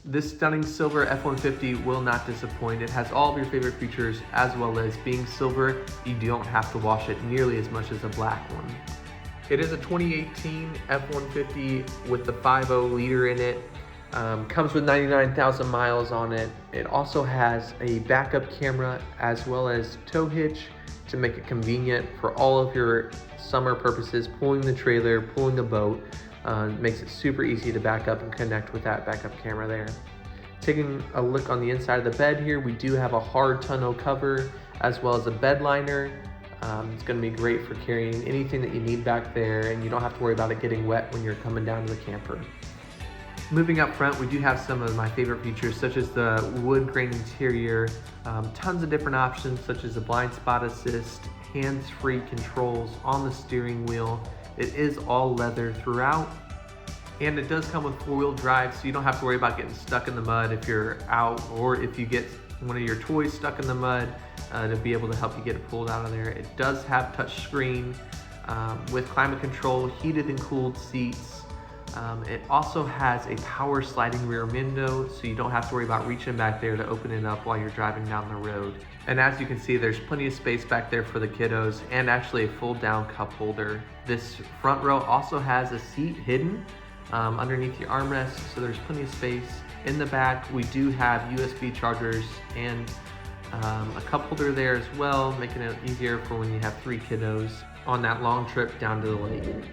This stunning silver F-150 will not disappoint. It has all of your favorite features, as well as being silver, you don't have to wash it nearly as much as a black one. It is a 2018 F-150 with the 5.0 liter in it. Comes with 99,000 miles on it. It also has a backup camera as well as tow hitch to make it convenient for all of your summer purposes, pulling the trailer, pulling a boat. Makes it super easy to back up and connect with that backup camera there. Taking a look on the inside of the bed here, we do have a hard tonneau cover as well as a bed liner. It's going to be great for carrying anything that you need back there, and you don't have to worry about it getting wet when you're coming down to the camper. Moving up front, we do have some of my favorite features, such as the wood grain interior, tons of different options such as a blind spot assist, hands-free controls on the steering wheel. It is all leather throughout, and it does come with four-wheel drive, so you don't have to worry about getting stuck in the mud if you're out, or if you get one of your toys stuck in the mud, to be able to help you get it pulled out of there. It does have touch screen with climate control, heated and cooled seats. It also has a power sliding rear window, so you don't have to worry about reaching back there to open it up while you're driving down the road. And as you can see, there's plenty of space back there for the kiddos, and actually a fold down cup holder. This front row also has a seat hidden underneath your armrest, so there's plenty of space. In the back, we do have USB chargers and a cup holder there as well, making it easier for when you have 3 kiddos on that long trip down to the lake.